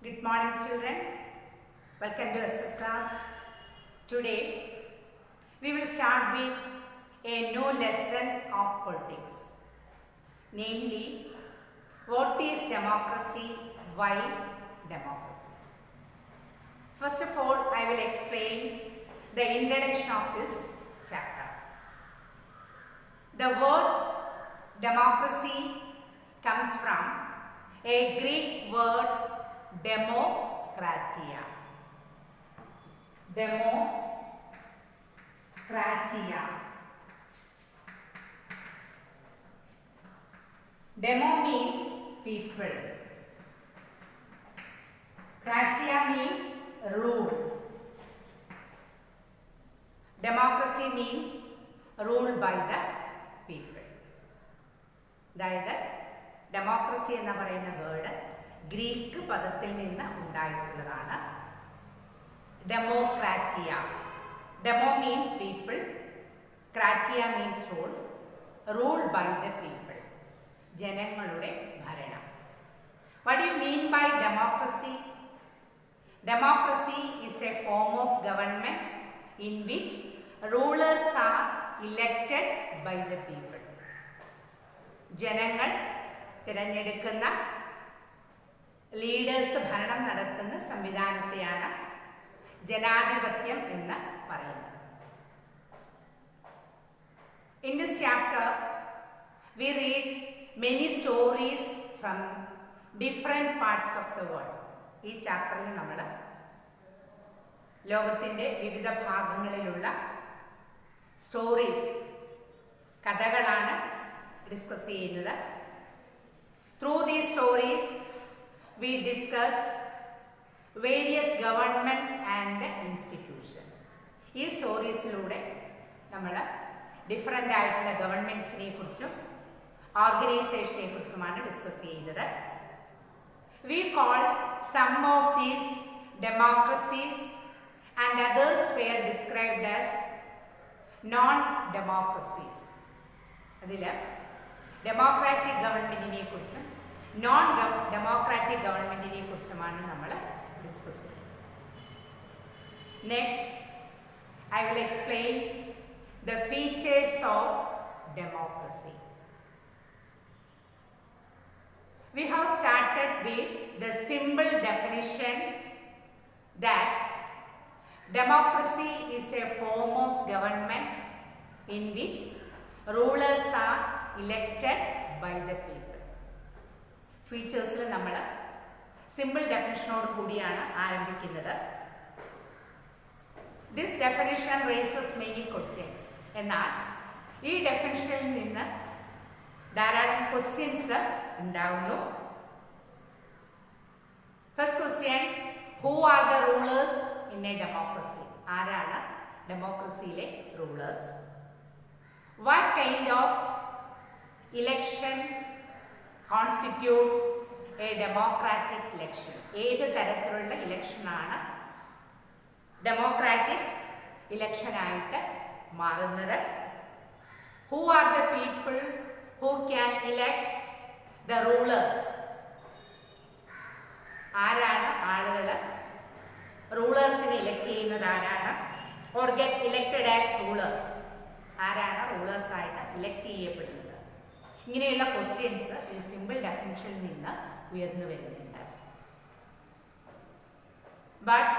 Good morning, children. Welcome to SS class. Today we will start with a new lesson of politics. Namely, what is democracy? Why democracy? First of all, I will explain the introduction of this chapter. The word democracy comes from a Greek word demokratia. Demokratia. Demo means people. Kratia means rule. Democracy means ruled by the people. അതായത് democracy എന്ന് പറയുന്ന word Greek പദത്തിൽ നിന്ന് ഉണ്ടായിട്ടുള്ളതാണ്. ഡെമോക്രാറ്റിയ. Demo means people, ക്രാറ്റിയ means rule, rule by the people, ജനങ്ങളുടെ ഭരണം. What you mean by democracy? Democracy is a form of government in which rulers are elected by the people. ജനങ്ങൾ തിരഞ്ഞെടുക്കുന്ന ലീഡേഴ്സ് ഭരണം നടത്തുന്ന സംവിധാനത്തെയാണ് ജനാധിപത്യം എന്ന് പറയുന്നത്. In this chapter, we read many stories from different parts of the world. ഈ ചാപ്റ്ററിൽ നമ്മൾ ലോകത്തിൻ്റെ വിവിധ ഭാഗങ്ങളിലുള്ള സ്റ്റോറീസ്, കഥകളാണ് ഡിസ്കസ് ചെയ്യുന്നത്. Through these stories we discussed various governments and institutions. ഈ സ്റ്റോറീസിലൂടെ നമ്മൾ ഡിഫറെൻ്റ് ആയിട്ടുള്ള ഗവൺമെൻറ്റ്സിനെ കുറിച്ചും ഓർഗനൈസേഷനെ കുറിച്ചുമാണ് ഡിസ്കസ് ചെയ്യുന്നത്. We call some of these democracies and others were described as non-democracies. അതിൽ ഡെമോക്രാറ്റിക് ഗവൺമെൻറ്റിനെ കുറിച്ചും നോൺ ഡെമോക്രാറ്റിക് ഗവൺമെൻറ്റിനെ കുറിച്ചുമാണ് നമ്മൾ ഡിസ്കസ് ചെയ്യുന്നത്. Next I will explain the features of democracy. We have started with the simple definition that democracy is a form of government in which rulers are elected by the people. ഫീച്ചേഴ്സിൽ നമ്മൾ simple ഡെഫിനിഷനോട് കൂടിയാണ് ആരംഭിക്കുന്നത്. This definition raises many questions. എന്നാൽ ഈ ഡെഫിനിഷനിൽ നിന്ന് ധാരാളം ക്വസ്റ്റ്യൻസ് ഉണ്ടാവുന്നു. First question, who are the rulers in a democracy? ആരാണ് ഡെമോക്രസിയിലെ rulers? What kind of election constitutes a democratic election? ഏത് തരത്തിലുള്ള ഇലക്ഷനാണ് ഡെമോക്രാറ്റിക് ഇലക്ഷനായിട്ട് മാറുന്നത്? Who are the people who can elect the rulers? ആരാണ് ആളുകൾ റൂളേഴ്സിനെ ഇലക്ട് ചെയ്യുന്നത്? ആരാണ്? or get elected as rulers? ആരാണ് റൂളേഴ്സ് ആയിട്ട് ഇലക്ട് ചെയ്യപ്പെടുന്നത്? ഇങ്ങനെയുള്ള ക്വസ്റ്റ്യൻസ് ഈ സിമ്പിൾ ഡെഫിനിഷനിൽ നിന്ന് ഉയർന്നു വരുന്നുണ്ട്. But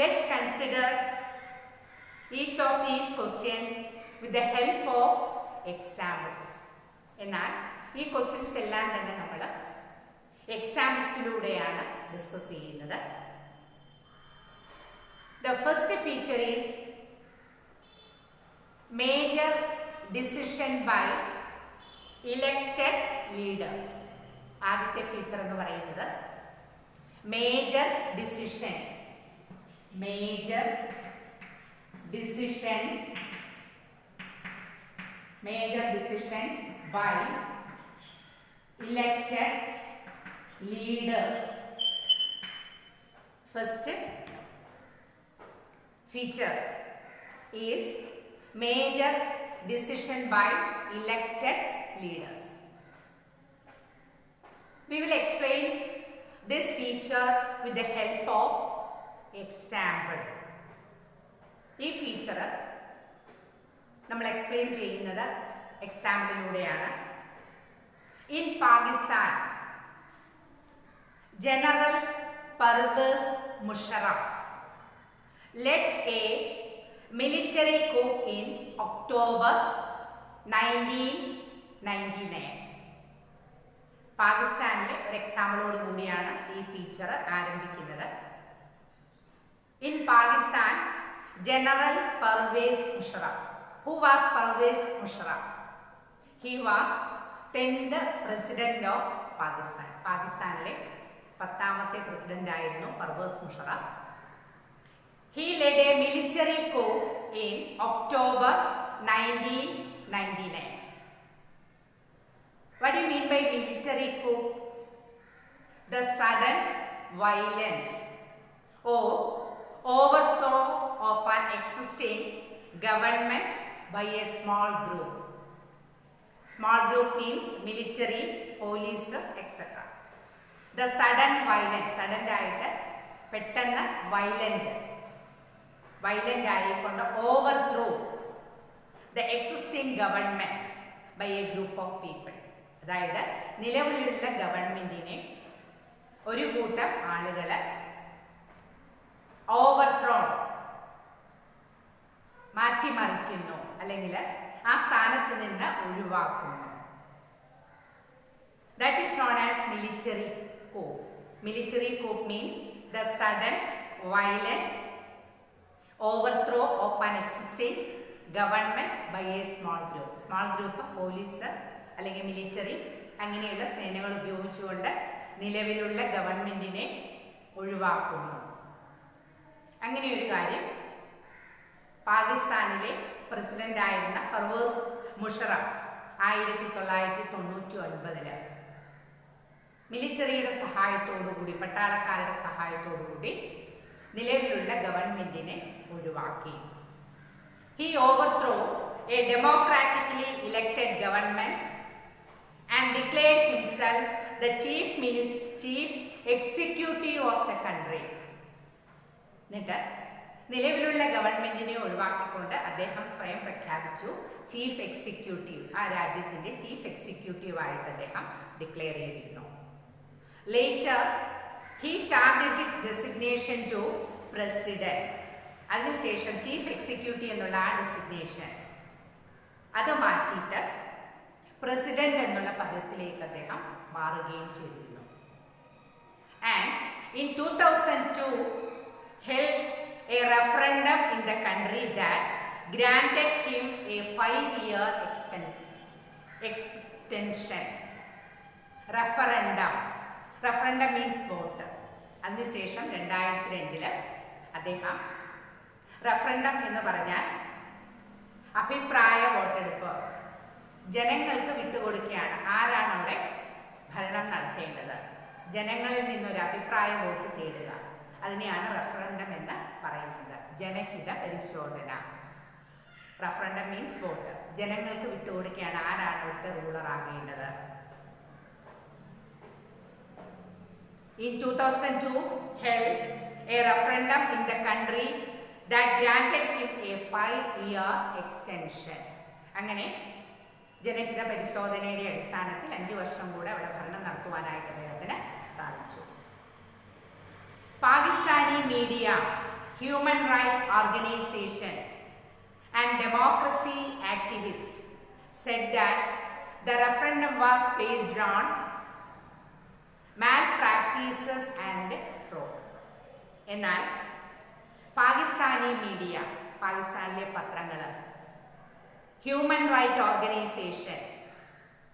let's consider each of these questions with the help of examples. എന്നാൽ ഈ ക്വസ്റ്റ്യൻസ് എല്ലാം തന്നെ നമ്മൾ എക്സാമ്പിൾസിലൂടെയാണ് ഡിസ്കസ് ചെയ്യുന്നത്. The first feature is major decision by elected leaders. ആദ്യത്തെ ഫീച്ചർ എന്ന് പറയുന്നത് major decisions by elected leaders. First feature is major decision by elected leaders. We will explain this feature with the help of example. ഈ feature നമ്മൾ explain ചെയ്യുന്നത് എക്സാമ്പിളിലൂടെയാണ്. In Pakistan, general Pervez Musharraf led a military coup in October 1999. പാകിസ്ഥാനിലെ ഒരു എക്സാമ്പിളോട് കൂടിയാണ് ഈ feature ആരംഭിക്കുന്നത്. In Pakistan, general Pervez Musharraf. Who was Pervez Musharraf? He was 10th president of Pakistan. പാകിസ്ഥാനിലെ 10ാമത്തെ പ്രസിഡന്റ് ആയിരുന്നു Parvez Musharraf. He led a military coup in October 1999. What do you mean by military coup? The sudden, violent or overthrow of an existing government by a small group. Small group means military, police, etc. The sudden violence, sudden ആയിട്ട് പെട്ടെന്ന് violent ആയിക്കൊണ്ട് overthrow the existing government by a group of people. അതായത് നിലവിലുള്ള ഗവൺമെന്റിനെ ഒരു കൂട്ടം ആളുകൾ overthrow, മാറ്റിമറിക്കുന്നു, അല്ലെങ്കിൽ ആ സ്ഥാനത്ത് നിന്ന് ഒഴിവാക്കുന്നു. That is known as military coup. Military coup means the sudden, violent overthrow of an existing government by a small group. Small group, police അല്ലെങ്കിൽ മിലിറ്ററി അങ്ങനെയുള്ള സേനകൾ ഉപയോഗിച്ചുകൊണ്ട് നിലവിലുള്ള ഗവൺമെന്റിനെ ഒഴിവാക്കുന്നു. അങ്ങനെയൊരു കാര്യം പാകിസ്ഥാനിലെ പ്രസിഡന്റ് ആയിരുന്ന പർവേസ് മുഷറഫ് 1999 മിലിറ്ററിയുടെ സഹായത്തോടുകൂടി, പട്ടാളക്കാരുടെ സഹായത്തോടുകൂടി നിലവിലുള്ള ഗവൺമെന്റിനെ ഒഴിവാക്കി. He overthrew a democratically elected government and declared himself the chief executive of the country. എന്നിട്ട് നിലവിലുള്ള ഗവൺമെന്റിനെ ഒഴിവാക്കിക്കൊണ്ട് അദ്ദേഹം സ്വയം പ്രഖ്യാപിച്ചു ചീഫ് എക്സിക്യൂട്ടീവ്, ആ രാജ്യത്തിന്റെ ചീഫ് എക്സിക്യൂട്ടീവ് ആയിട്ട് അദ്ദേഹം ഡിക്ലെയർ ചെയ്തിരുന്നു. Later, he changed his designation to president. അതിനുശേഷം ചീഫ് എക്സിക്യൂട്ടീവ് എന്നുള്ള ആ ഡെസിഗ്നേഷൻ അത് മാറ്റിയിട്ട് പ്രസിഡന്റ് എന്നുള്ള പദത്തിലേക്ക് അദ്ദേഹം മാറുകയും ചെയ്തിരുന്നു. And in 2002 held a referendum in the country that granted him a 5-year extension. Referendum means vote. അതിനുശേഷം 2002 അദ്ദേഹം, റഫറൻഡം എന്ന് പറഞ്ഞാൽ അഭിപ്രായ വോട്ടെടുപ്പ്, ജനങ്ങൾക്ക് വിട്ടുകൊടുക്കുകയാണ് ആരാണ് അവിടെ ഭരണം നടത്തേണ്ടത്, ജനങ്ങളിൽ നിന്നൊരു അഭിപ്രായ വോട്ട് തേടുക, അതിനെയാണ് റഫറൻഡം എന്ന് പറയുന്നത്. ജനഹിത പരിശോധന. റഫറൻഡം മീൻസ് വോട്ട്, ജനങ്ങൾക്ക് വിട്ടുകൊടുക്കുകയാണ് ആരാണ് അവിടുത്തെ ruler ആകേണ്ടത്. In 2002 held a referendum in the country that granted him a 5-year extension. അങ്ങനെ ജനഹിത പരിശോധനയുടെ അടിസ്ഥാനത്തിൽ 5 വർഷം കൂടെ അവിടെ ഭരണം നടത്തുവാനായിട്ട് അദ്ദേഹത്തിന് സാധിച്ചു. Pakistani media, human right organisations and democracy activists said that the referendum was based on malpractices and fraud. എന്നാൽ പാകിസ്ഥാനി മീഡിയ, പാകിസ്ഥാനിലെ പത്രങ്ങൾ, ഹ്യൂമൻ റൈറ്റ് ഓർഗനൈസേഷൻ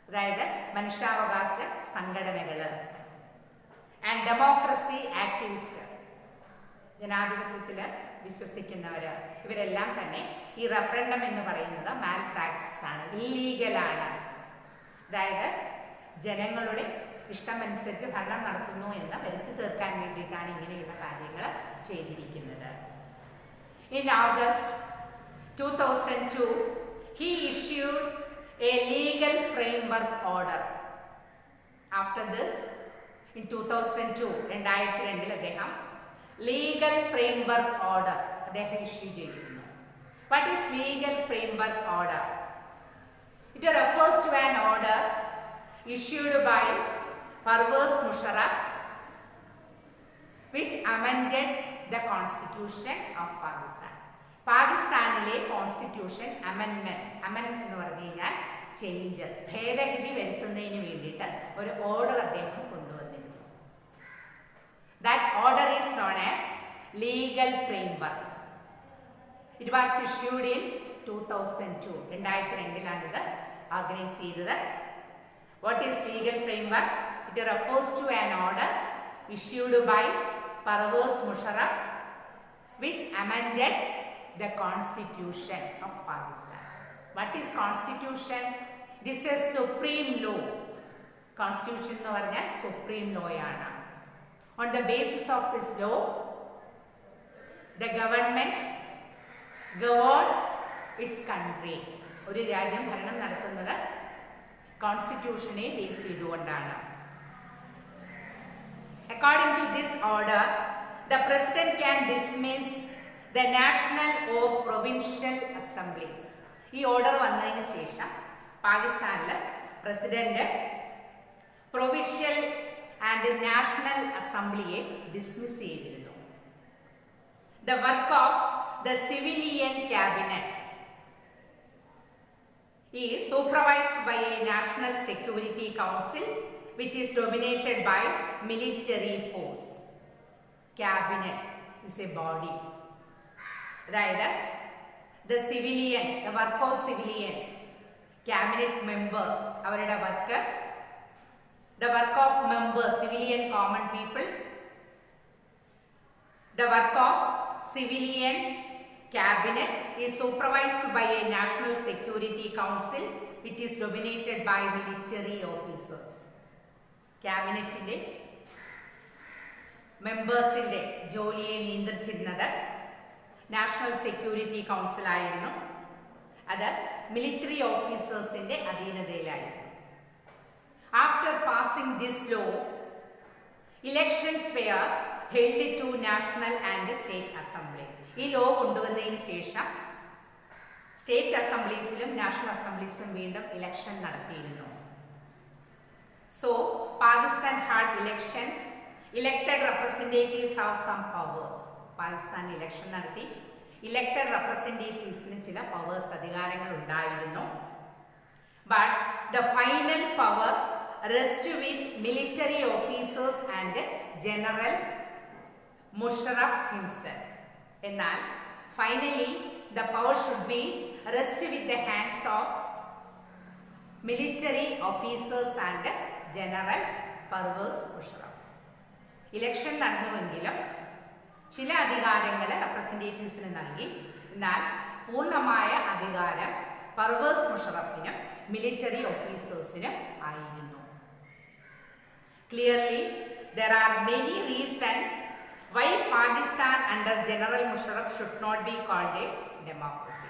അതായത് മനുഷ്യാവകാശ സംഘടനകൾ, ആൻഡ് ഡെമോക്രസി ആക്ടിവിസ്റ്റ് ജനാധിപത്യത്തിൽ വിശ്വസിക്കുന്നവർ, ഇവരെല്ലാം തന്നെ ഈ റഫറൻഡം എന്ന് പറയുന്നത് മാൽ പ്രാക്ടീസ് ആണ്, ഇല്ലീഗലാണ്. അതായത് ജനങ്ങളുടെ ഇഷ്ടമനുസരിച്ച് ഭരണം നടത്തുന്നു എന്ന് വരുത്തി തീർക്കാൻ വേണ്ടിയിട്ടാണ് ഇങ്ങനെയുള്ള കാര്യങ്ങൾ ചെയ്തിരിക്കുന്നത്. In August 2002, he issued a legal framework order. After this, in 2002 2002 അദ്ദേഹം ലീഗൽ ഫ്രെയിംവർക്ക് ഓർഡർ അദ്ദേഹം ഇഷ്യൂ ചെയ്തിരുന്നു. What is legal framework order? It refers to an order issued by Pervez Musharraf which amended the constitution of Pakistan. പാകിസ്ഥാനിലെ constitution അമെൻമെന്റ് എന്ന് പറഞ്ഞു കഴിഞ്ഞാൽ changes, ഭേദഗതി വരുത്തുന്നതിന് വേണ്ടിയിട്ട് ഒരു ഓർഡർ അദ്ദേഹം കൊണ്ടുവന്നിരുന്നു. That order is known as legal framework. It was issued in 2002 2002 ഇത് ഓർഗനൈസ് ചെയ്തത്. What is legal framework? It refers to an order issued by Pervez Musharraf which amended the constitution of Pakistan. What is constitution? This is supreme law. Constitution എന്ന് പറഞ്ഞാൽ supreme law ആണ്. On the basis of this law, the government govern its country. ഒരു രാജ്യം ഭരണം നടത്തുന്നത് കോൺസ്റ്റിറ്റ്യൂഷനെ base ചെയ്തുകൊണ്ടാണ്. According to this order, the president can dismiss the national or provincial assemblies. ഈ order വന്നതിന് ശേഷം പാകിസ്ഥാനിൽ പ്രസിഡന്റ് പ്രൊവിൻഷ്യൽ ആൻഡ് നാഷണൽ അസംബ്ലിയെ ഡിസ്മിസ് ചെയ്തിരുന്നു. The work of the civilian cabinet is supervised by a National Security Council which is dominated by military force. Cabinet is a body. അതായത് the civilian, the work of civilian cabinet members, അവരുടെ work, the work of members, civilian common people, the work of civilian cabinet is supervised by a National Security Council which is dominated by military officers. ക്യാബിനറ്റിന്റെ മെമ്പേഴ്സിന്റെ ജോലിയെ നിയന്ത്രിച്ചിരുന്നത് national security council ആയിരുന്നു. അത് military ഓഫീസേഴ്സിന്റെ അധീനതയിലായിരുന്നു. After passing this law, elections were held to national and state assembly. ഈ law കൊണ്ടുവന്നതിന് ശേഷം സ്റ്റേറ്റ് അസംബ്ലീസിലും നാഷണൽ അസംബ്ലീസിലും വീണ്ടും ഇലക്ഷൻ നടത്തിയിരുന്നു. So Pakistan had elections, elected representatives have some powers. Pakistan election നടത്തി, ഇലക്ടഡ് റെപ്രസെൻറ്റേറ്റീവ്സിന് ചില പവേഴ്സ്, അധികാരങ്ങൾ ഉണ്ടായിരുന്നു. But the final power rest with military officers and general Musharraf himself. എന്നാൽ finally the power should be rest with the hands of military officers and general Pervez Musharraf. Election നടന്നുവെങ്കിലും ചില അധികാരങ്ങൾ റെപ്രസെൻറ്റേറ്റീവ്സിന് നൽകി, എന്നാൽ പൂർണ്ണമായ അധികാരം പർവേസ് മുഷറഫിനും മിലിറ്ററി ഓഫീസേഴ്സിനും ആയിരുന്നു. Clearly there are many reasons why Pakistan under General Musharraf should not be called a democracy.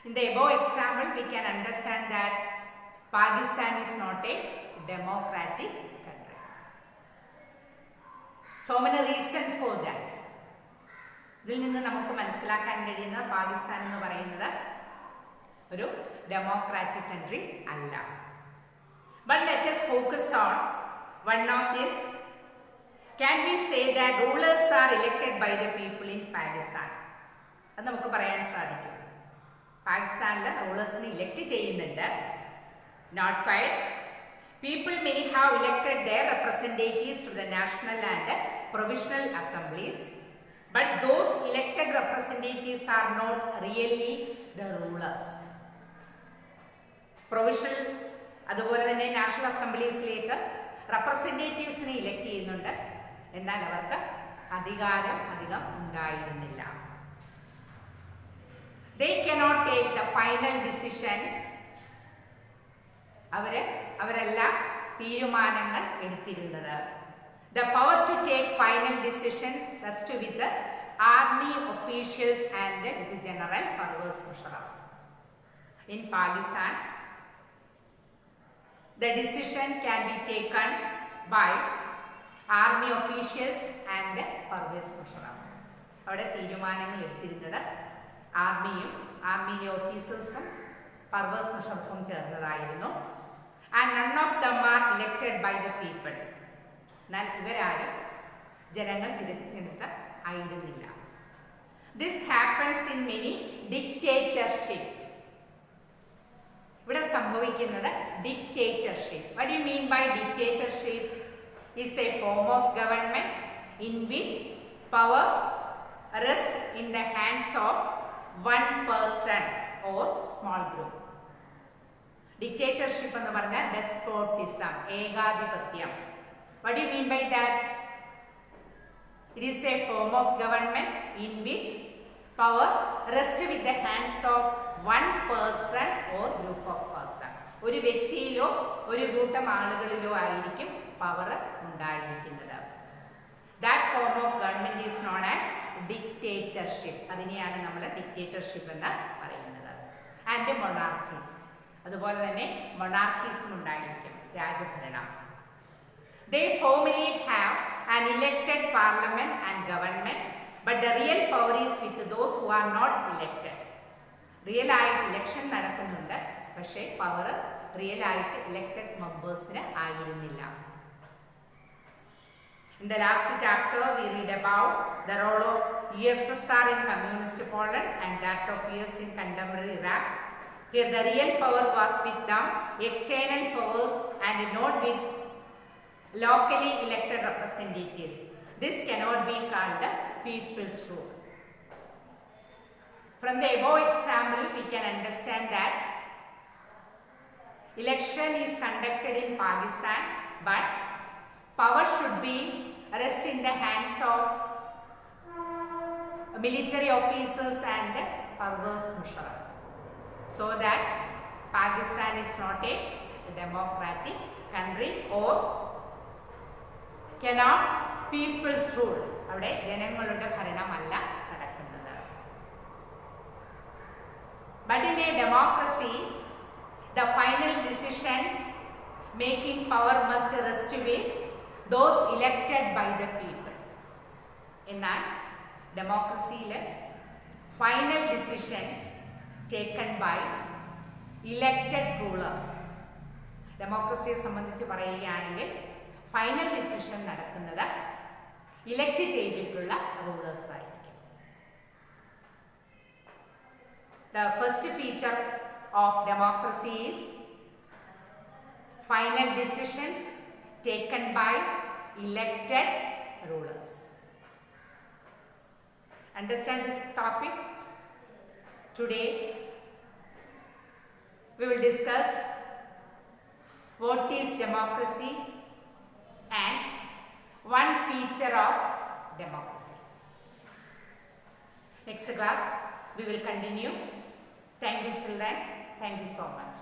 In the above example, we can understand that Pakistan is not a democratic country. So many reasons for that. ഇതിൽ നിന്ന് നമുക്ക് മനസ്സിലാക്കാൻ കഴിയുന്ന പാകിസ്ഥാൻ എന്ന് പറയുന്നത് ഒരു democratic country അല്ല. But let us focus on one of these. Can we say that rulers are elected by the people in Pakistan? അത് നമുക്ക് പറയാൻ സാധിക്കും. പാകിസ്ഥാനിൽ റൂളേഴ്സിനെ ഇലക്ട് ചെയ്യുന്നുണ്ട്. Not quite. People may have elected their representatives to the national and provincial assemblies, but those elected representatives are not really the rulers. Provincial അതുപോലെ തന്നെ national അസംബ്ലീസിലേക്ക് റെപ്രസെൻറ്റേറ്റീവ്സിനെ elect ചെയ്യുന്നുണ്ട്, എന്നാൽ അവർക്ക് അധികാരം അധികം ഉണ്ടായിരുന്നില്ല. They cannot take the final decisions. അവരെല്ലാം തീരുമാനങ്ങൾ എടുത്തിരുന്നത്. The power to take final decision rests with the army officials and with General Pervez Musharraf. In Pakistan, the decision can be taken by army officials and Pervez Musharraf. അവിടെ തീരുമാനങ്ങൾ എടുത്തിരുന്നത് ആർമിയിലെ ഓഫീസേഴ്സും പർവേസ് മുഷറഫും ചേർന്നതായിരുന്നു. And none of them are elected by the people. എന്നാൽ ഇവരാരും ജനങ്ങൾ തിരഞ്ഞെടുത്ത ആയിരുന്നില്ല. This happens in many dictatorship. ഇവിടെ സംഭവിക്കുന്നത് dictatorship. What you mean by dictatorship? Is a form of government in which power rests in the hands of one person or small group. Dictatorship എന്ന് പറഞ്ഞാൽ despotism, ഏകാധിപത്യം. What do you mean by that? It is a form of government in which power rests with the hands of one person or group of person. ഒരു വ്യക്തിയിലോ ഒരു കൂട്ടം ആളുകളിലോ ആയിരിക്കും power ഉണ്ടായിരിക്കുന്നത്. That form of government is known as dictatorship. അതിനെയാണ് നമ്മൾ dictatorship എന്ന് പറയുന്നത്. And മൊണാർക്കീസ്, അതുപോലെ തന്നെ മൊണാർക്കീസും ഉണ്ടായിരിക്കും, രാജഭരണം. They formally have an elected parliament and government, but the real power is with those who are not elected. Real ആയിട്ട് ഇലക്ഷൻ നടക്കുന്നുണ്ട്, പക്ഷേ പവർ റിയൽ ആയിട്ട് ഇലക്റ്റഡ് മെമ്പേഴ്സിന് ആയിരുന്നില്ല. In the last chapter, we read about the role of USSR in communist Poland and that of US in contemporary Iraq. Here the real power was with the external powers and not with locally elected representatives. This cannot be called the people's rule. From the above example, we can understand that election is conducted in Pakistan, but power should be rest in the hands of military officers and Pervez Musharraf, so that Pakistan is not a democratic country or cannot people's rule. അവിടെ ജനങ്ങളുടെ ഭരണമല്ല നടക്കുന്നത്. But in a democracy, the final decisions making power must rest with those elected by the people. എന്നാൽ ഡെമോക്രസിയിലെ final decisions taken by elected rulers. ഡെമോക്രസിയെ സംബന്ധിച്ച് പറയുകയാണെങ്കിൽ final decision നടക്കുന്നത് elect ചെയ്തിട്ടുള്ള റൂളേഴ്സ് ആയിരിക്കും. The first feature of democracy is final decisions taken by elected rulers. Understand this topic? Today we will discuss what is democracy and one feature of democracy. Next class we will continue. Thank you children. Thank you so much.